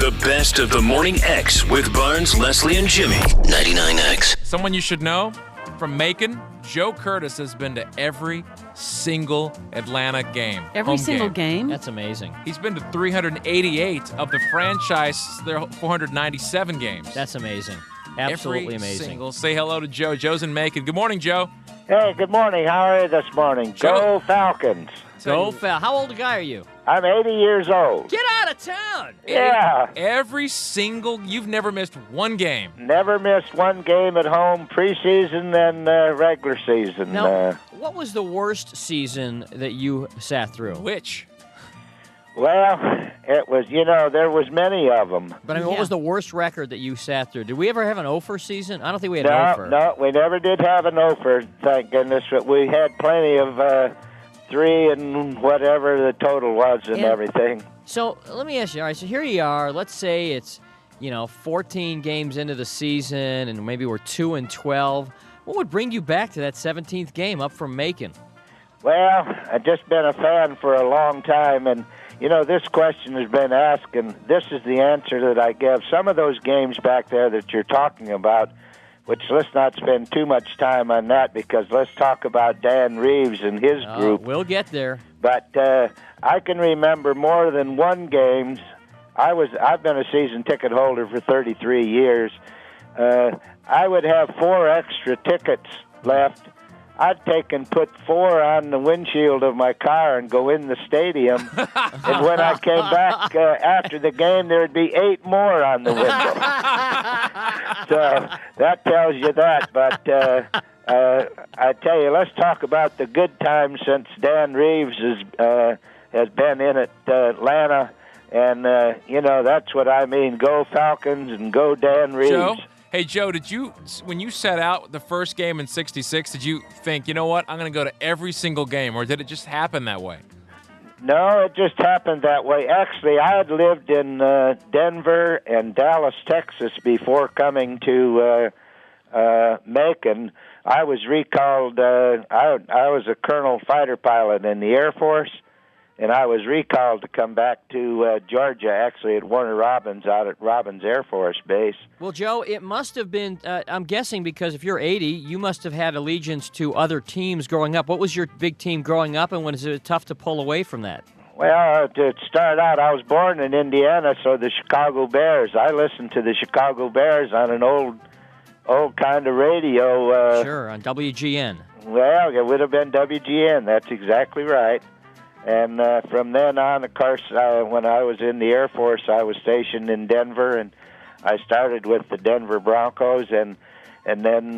The best of the Morning X with Barnes, Leslie, and Jimmy. 99X. Someone you should know from Macon, Joe Curtis has been to every single Atlanta game. Every single game? That's amazing. He's been to 388 of the franchise, their 497 games. That's amazing. Absolutely amazing. Say hello to Joe. Joe's in Macon. Good morning, Joe. Hey, good morning. How are you this morning? Joe. Go Falcons. Go Fal. How old a guy are you? I'm 80 years old. Get out of town. Yeah. You've never missed one game. Never missed one game at home, preseason and regular season. Now, what was the worst season that you sat through? Which? Well, it was, there was many of them. But, I mean, what was the worst record that you sat through? Did we ever have an Ophir season? I don't think we had no, an Ophir. No, we never did have an Ophir, thank goodness. But we had plenty of 3 and whatever the total was and everything. So let me ask you, all right, so here you are. Let's say it's, 14 games into the season and maybe we're 2-12. What would bring you back to that 17th game up from Macon? Well, I've just been a fan for a long time, and, this question has been asked, and this is the answer that I give. Some of those games back there that you're talking about, which let's not spend too much time on that because let's talk about Dan Reeves and his group. We'll get there. But I can remember more than one game. I've been a season ticket holder for 33 years. I would have 4 extra tickets left. I'd take and put 4 on the windshield of my car and go in the stadium. And when I came back after the game, there'd be 8 more on the window. So that tells you that. But I tell you, let's talk about the good times since Dan Reeves has been in Atlanta. And, that's what I mean. Go Falcons and go Dan Reeves. Joe? Hey, Joe, when you set out the first game in 66, did you think, you know what, I'm going to go to every single game, or did it just happen that way? No, it just happened that way. Actually, I had lived in Denver and Dallas, Texas before coming to Macon. I was recalled. I was a colonel fighter pilot in the Air Force, and I was recalled to come back to Georgia, actually at Warner Robins out at Robins Air Force Base. Well, Joe, it must have been, I'm guessing because if you're 80, you must have had allegiance to other teams growing up. What was your big team growing up, and was it tough to pull away from that? Well, to start out, I was born in Indiana, so the Chicago Bears. I listened to the Chicago Bears on an old kind of radio. Sure, on WGN. Well, it would have been WGN. That's exactly right. And from then on, of course, when I was in the Air Force, I was stationed in Denver, and I started with the Denver Broncos and then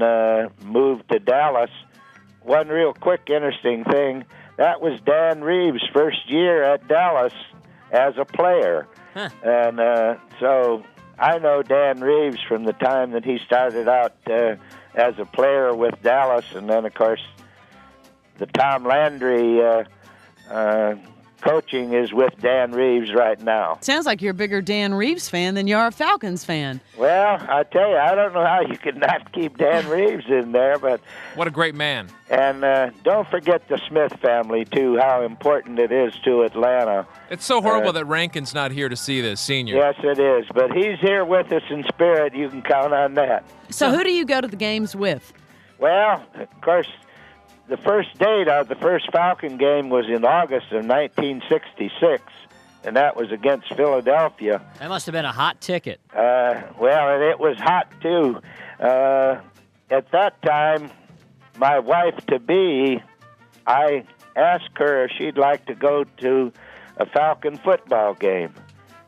moved to Dallas. One real quick interesting thing, that was Dan Reeves' first year at Dallas as a player. Huh. And so I know Dan Reeves from the time that he started out as a player with Dallas, and then, of course, the Tom Landry coaching is with Dan Reeves right now. Sounds like you're a bigger Dan Reeves fan than you are a Falcons fan. Well, I tell you, I don't know how you could not keep Dan Reeves in there, but... What a great man. And don't forget the Smith family, too, how important it is to Atlanta. It's so horrible that Rankin's not here to see this, senior. Yes, it is, but he's here with us in spirit. You can count on that. So who do you go to the games with? Well, of course... The first date of the first Falcon game was in August of 1966, and that was against Philadelphia. That must have been a hot ticket. Well, and it was hot, too. At that time, my wife-to-be, I asked her if she'd like to go to a Falcon football game.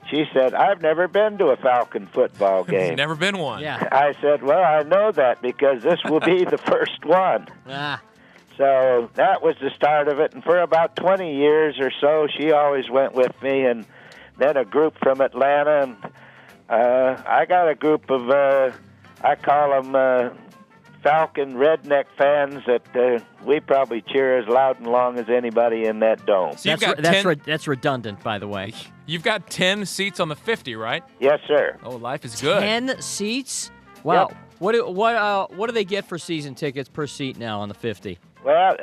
She said, I've never been to a Falcon football game. Never been one. Yeah. I said, well, I know that because this will be the first one. So that was the start of it, and for about 20 years or so, she always went with me, and then a group from Atlanta, and I got a group of, I call them Falcon Redneck fans that we probably cheer as loud and long as anybody in that dome. So that's redundant, by the way. You've got 10 seats on the 50, right? Yes, sir. Oh, life is good. 10 seats? Wow. Yep. What do they get for season tickets per seat now on the 50? Well,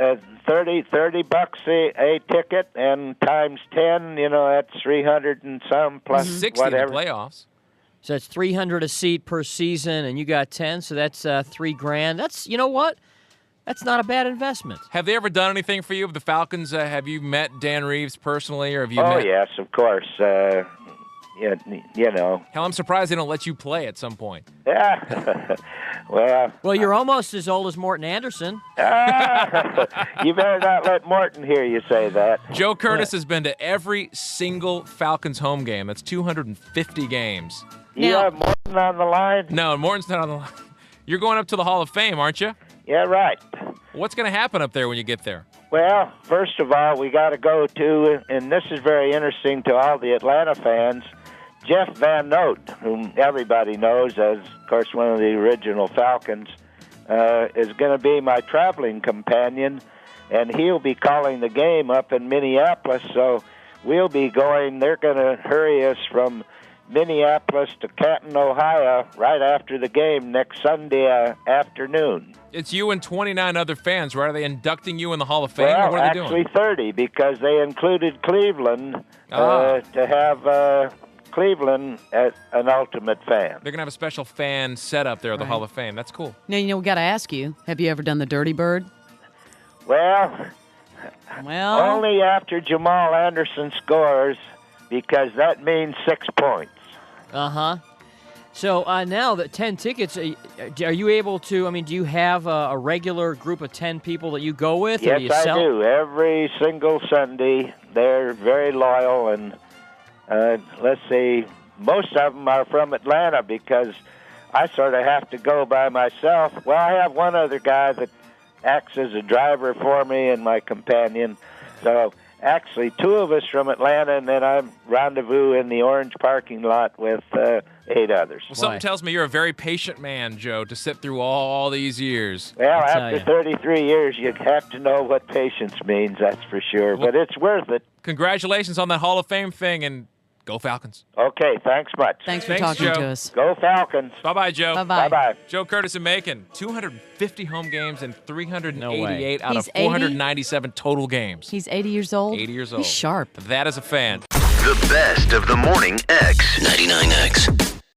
$30 a ticket, and times 10, that's 300 and some plus 60 whatever. in the playoffs. So that's $300 a seat per season, and you got 10, so that's $3,000. That's, you know what? That's not a bad investment. Have they ever done anything for you? The Falcons, have you met Dan Reeves personally, or have you Oh, met? yes, of course. Hell, I'm surprised they don't let you play at some point. Yeah. Well, You're almost as old as Morton Anderson. you better not let Morton hear you say that. Joe Curtis has been to every single Falcons home game. That's 250 games. You Now- have Morton on the line? No, Morton's not on the line. You're going up to the Hall of Fame, aren't you? Yeah, right. What's going to happen up there when you get there? Well, first of all, we got to go to, and this is very interesting to all the Atlanta fans, Jeff Van Note, whom everybody knows as, of course, one of the original Falcons, is going to be my traveling companion, and he'll be calling the game up in Minneapolis, so we'll be going. They're going to hurry us from Minneapolis to Canton, Ohio, right after the game next Sunday afternoon. It's you and 29 other fans, right? Are they inducting you in the Hall of Fame, or Well, what are they actually doing? 30, because they included Cleveland to have Cleveland as an ultimate fan. They're going to have a special fan set up there at the Hall of Fame. That's cool. Now, we got to ask you, have you ever done the Dirty Bird? Well, Well, only after Jamal Anderson scores, because that means 6 points. Uh-huh. So now that 10 tickets, are you able to, do you have a regular group of 10 people that you go with? Or Yes, do you I sell? do. Every single Sunday, they're very loyal, and let's see, most of them are from Atlanta because I sort of have to go by myself. Well, I have one other guy that acts as a driver for me and my companion. So actually, 2 of us from Atlanta, and then I rendezvous in the Orange parking lot with 8 others. Well, something tells me you're a very patient man, Joe, to sit through all these years. Well, tell after ya. 33 years, you have to know what patience means, that's for sure. But it's worth it. Congratulations on that Hall of Fame thing, and go Falcons. Okay, thanks much. thanks for Thanks, talking Joe. to us. Go Falcons. Bye-bye, Joe. Bye-bye. Bye-bye. Joe Curtis in Macon, 250 home games and 388 out He's of 80? 497 total games. He's 80 years old. 80 years old. He's sharp. Oh. That is a fan. The best of the Morning X. 99X.